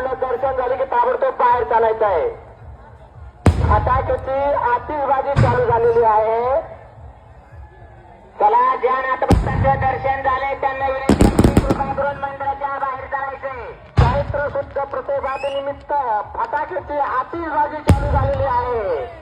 आपलं दर्शन झाले की ताबडतोब बाहेर चालायचं आहे. फटाक्याची आतिषबाजी चालू झालेली आहे. चला, ज्या नाथभक्तांचं दर्शन झाले त्यांना विनंती आहे की कृपा करून मंदिराच्या बाहेर जायचे. चैत्र शुद्ध प्रतिभाते निमित्त फटाक्याची आतिषबाजी चालू झालेली आहे.